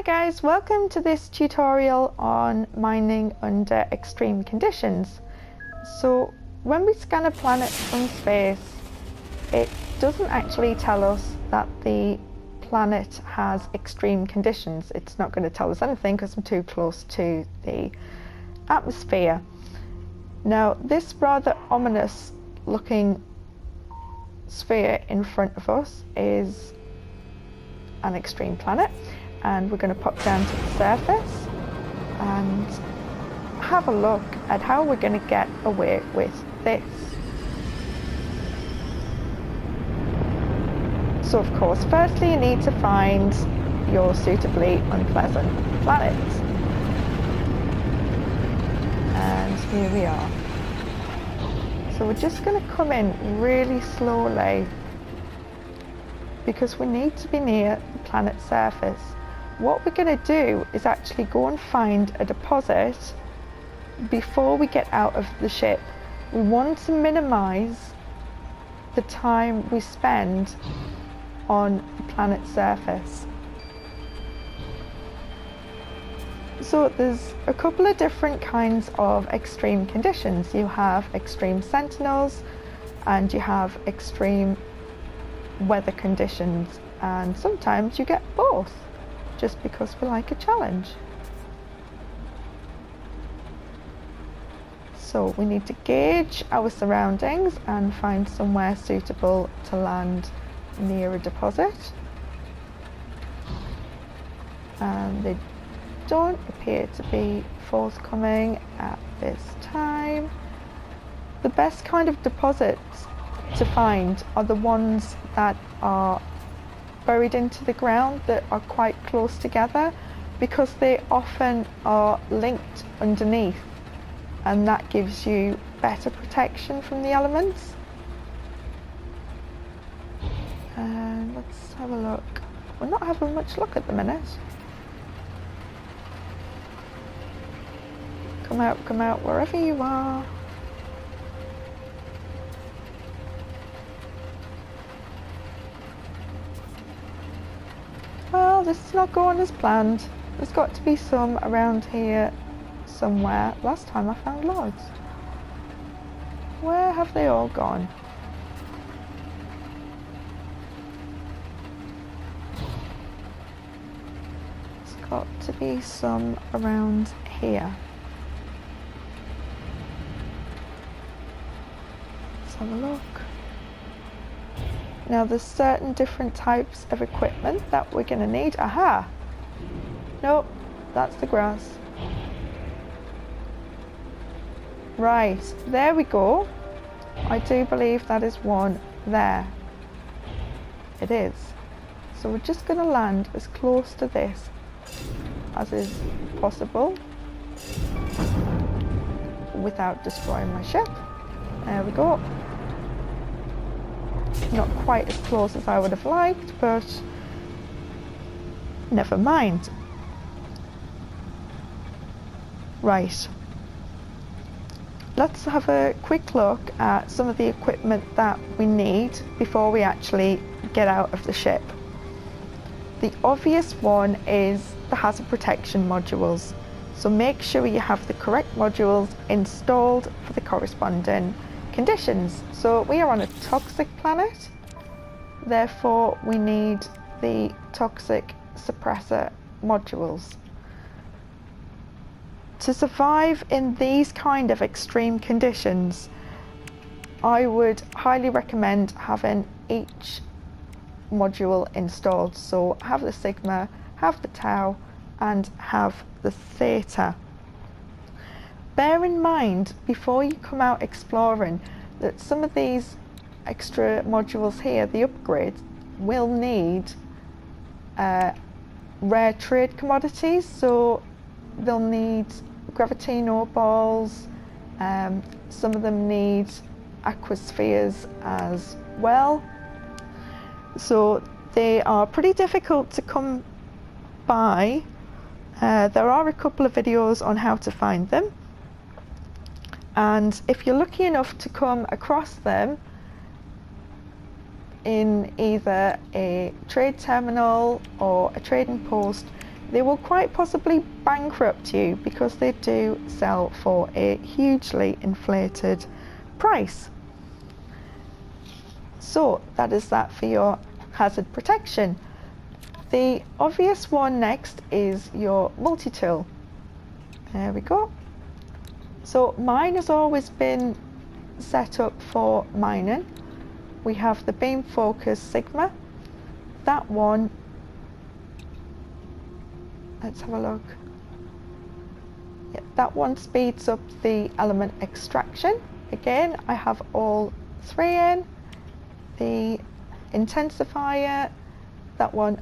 Hi guys, welcome to this tutorial on mining under extreme conditions. So when we scan a planet from space, it doesn't actually tell us that the planet has extreme conditions. It's not going to tell us anything because I'm too close to the atmosphere. Now this rather ominous looking sphere in front of us is an extreme planet, and we're going to pop down to the surface and have a look at how we're going to get away with this. So of course, firstly you need to find your suitably unpleasant planet. And here we are. So we're just going to come in really slowly because we need to be near the planet's surface. What we're going to do is actually go and find a deposit before we get out of the ship. We want to minimize the time we spend on the planet's surface. So there's a couple of different kinds of extreme conditions. You have extreme sentinels and you have extreme weather conditions, and sometimes you get both just because we like a challenge. So we need to gauge our surroundings and find somewhere suitable to land near a deposit, and they don't appear to be forthcoming at this time. The best kind of deposits to find are the ones that are buried into the ground, that are quite close together, because they often are linked underneath, and that gives you better protection from the elements. And let's have a look. We're not having much luck at the minute. Come out wherever you are. Well, this is not going as planned. There's got to be some around here somewhere. Last time I found loads. Where have they all gone? There's got to be some around here. Let's have a look. Now there's certain different types of equipment that we're going to need. Aha! Nope, that's the grass. Right, there we go. I do believe that is one there. It is. So we're just going to land as close to this as is possible without destroying my ship. There we go. Not quite as close as I would have liked, but never mind. Right. Let's have a quick look at some of the equipment that we need before we actually get out of the ship. The obvious one is the hazard protection modules. So make sure you have the correct modules installed for the corresponding conditions. So we are on a toxic planet, therefore we need the toxic suppressor modules. To survive in these kind of extreme conditions, I would highly recommend having each module installed. So have the Sigma, have the Tau, and have the Theta. Bear in mind before you come out exploring that some of these extra modules here, the upgrades, will need rare trade commodities. So they'll need gravitino balls, some of them need aquaspheres as well. So they are pretty difficult to come by. There are a couple of videos on how to find them. And if you're lucky enough to come across them in either a trade terminal or a trading post, they will quite possibly bankrupt you because they do sell for a hugely inflated price. So that is that for your hazard protection. The obvious one next is your multi-tool. There we go. So mine has always been set up for mining. We have the beam focus Sigma. That one, let's have a look. Yeah, that one speeds up the element extraction. Again, I have all three in. The intensifier, that one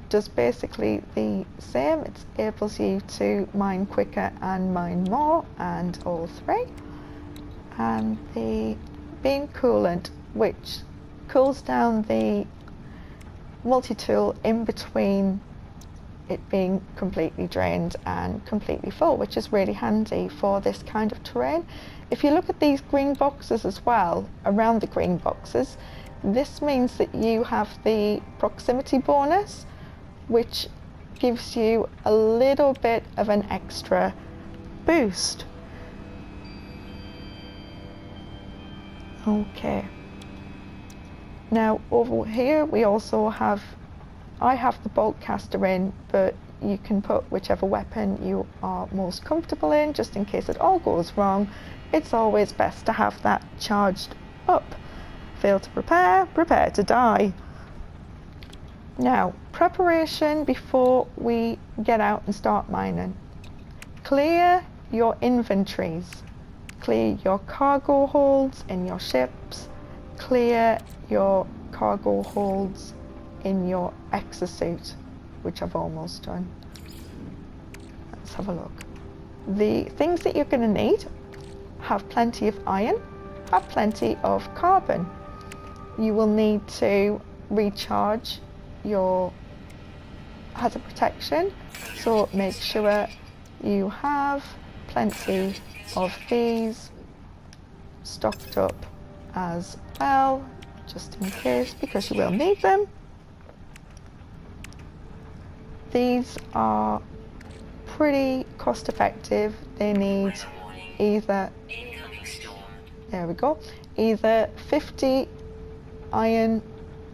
does basically the same. It enables you to mine quicker and mine more, and all three. And the beam coolant, which cools down the multi-tool in between it being completely drained and completely full, which is really handy for this kind of terrain. If you look at these green boxes as well, around the green boxes, this means that you have the proximity bonus, which gives you a little bit of an extra boost. Okay. Now over here we also have, I have the bolt caster in, but you can put whichever weapon you are most comfortable in, just in case it all goes wrong. It's always best to have that charged up. Fail to prepare, prepare to die. Now, preparation before we get out and start mining. Clear your inventories. Clear your cargo holds in your ships. Clear your cargo holds in your exosuit, which I've almost done. Let's have a look. The things that you're going to need: have plenty of iron, have plenty of carbon. You will need to recharge your hazard protection, so make sure you have plenty of these stocked up as well, just in case, because you will need them. These are pretty cost effective. They need either, there we go, either 50 iron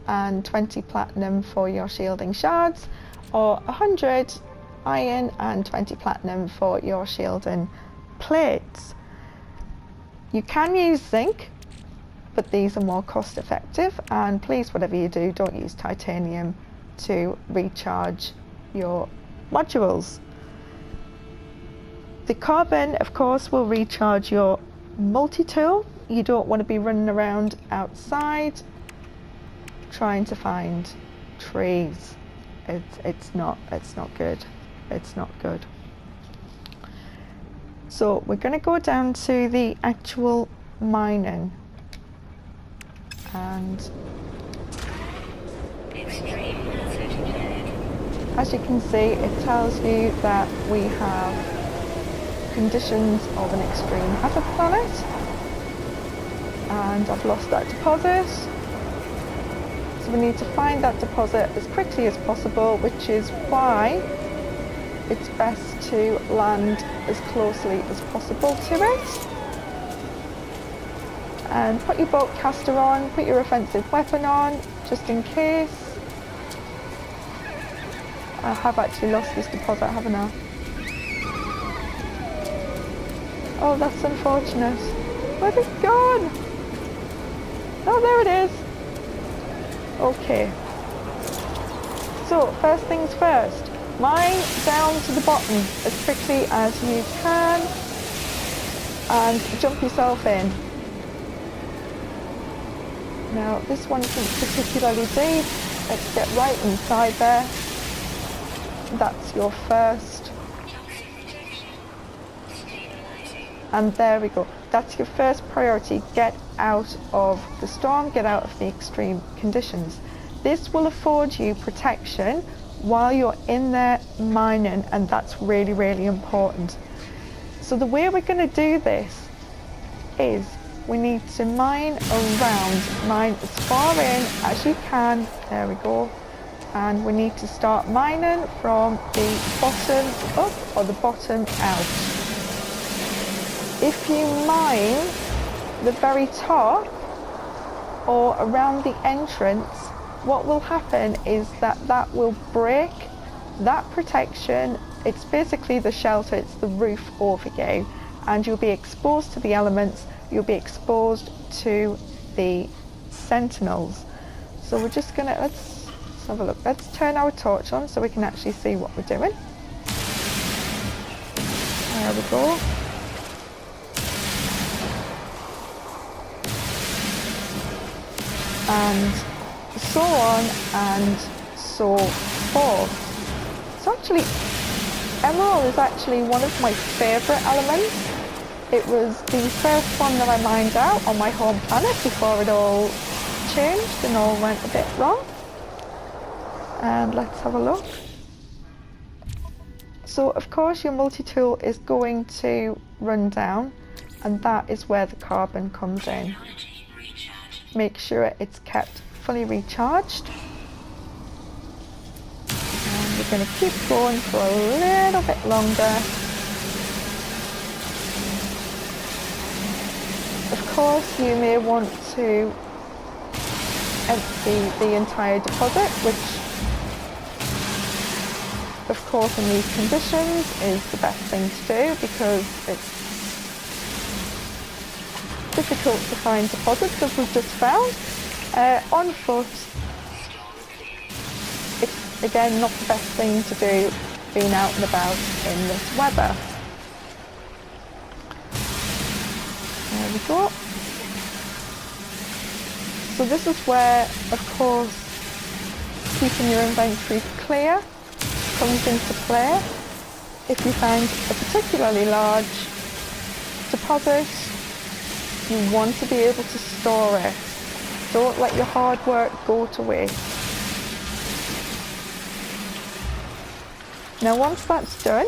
and 20 platinum for your shielding shards, or 100 iron and 20 platinum for your shielding plates. You can use zinc, but these are more cost effective, and please, whatever you do, don't use titanium to recharge your modules. The carbon, of course, will recharge your multi-tool. You don't want to be running around outside trying to find trees. It's not good. It's not good. So we're going to go down to the actual mining, and as you can see, it tells you that we have conditions of an extreme hazard planet, and I've lost that deposit. So we need to find that deposit as quickly as possible, which is why it's best to land as closely as possible to it. And put your bolt caster on, put your offensive weapon on, just in case. I have actually lost this deposit, haven't I? Oh, that's unfortunate. Where's it gone? Oh, there it is. Okay. So, first things first. Mine down to the bottom as quickly as you can and jump yourself in. Now, this one isn't particularly deep. Let's get right inside there. That's your first. And there we go. That's your first priority. Get out of the storm, get out of the extreme conditions. This will afford you protection while you're in there mining, and that's really, really important. So the way we're going to do this is we need to mine around, mine as far in as you can. There we go. and we need to start mining from the bottom up or the bottom out. If you mine the very top or around the entrance, what will happen is that will break that protection. It's basically the shelter, it's the roof over you, and you'll be exposed to the elements, you'll be exposed to the sentinels. So we're just gonna, let's have a look. Let's turn our torch on so we can actually see what we're doing. There we go. And so on and so forth. So actually, emerald is actually one of my favourite elements. It was the first one that I mined out on my home planet before it all changed and all went a bit wrong. And let's have a look. So of course your multi-tool is going to run down, and that is where the carbon comes in. Make sure it's kept fully recharged. And we're going to keep going for a little bit longer. Of course, you may want to empty the entire deposit, which of course in these conditions is the best thing to do, because it's difficult to find deposits, as we've just found. On foot, it's again not the best thing to do being out and about in this weather. There we go. So this is where, of course, keeping your inventory clear comes into play. If you find a particularly large deposit, you want to be able to store it. Don't let your hard work go to waste. Now once that's done,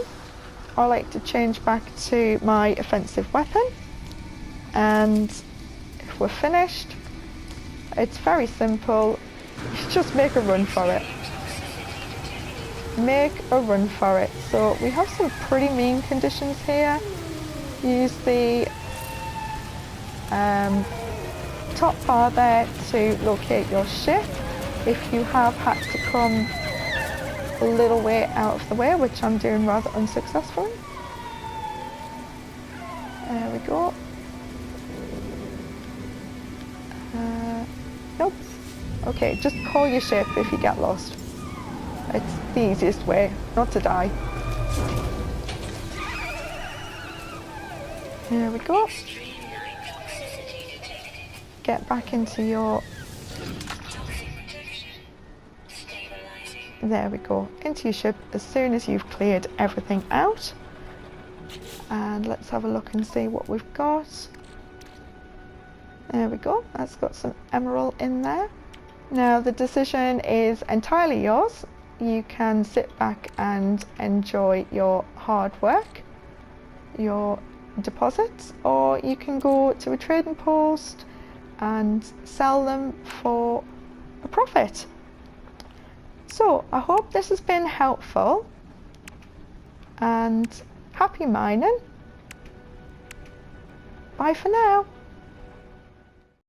I like to change back to my offensive weapon, and if we're finished, it's very simple. You just make a run for it. Make a run for it. So we have some pretty mean conditions here. Use the top bar there to locate your ship. If you have had to come a little way out of the way, which I'm doing rather unsuccessfully. There we go. Nope. Okay, just call your ship if you get lost. It's the easiest way not to die. There we go. Get back into your... There we go. Into your ship as soon as you've cleared everything out. And let's have a look and see what we've got. There we go. That's got some emerald in there. Now the decision is entirely yours. You can sit back and enjoy your hard work, your deposits, or you can go to a trading post and sell them for a profit. So I hope this has been helpful, and happy mining. Bye for now.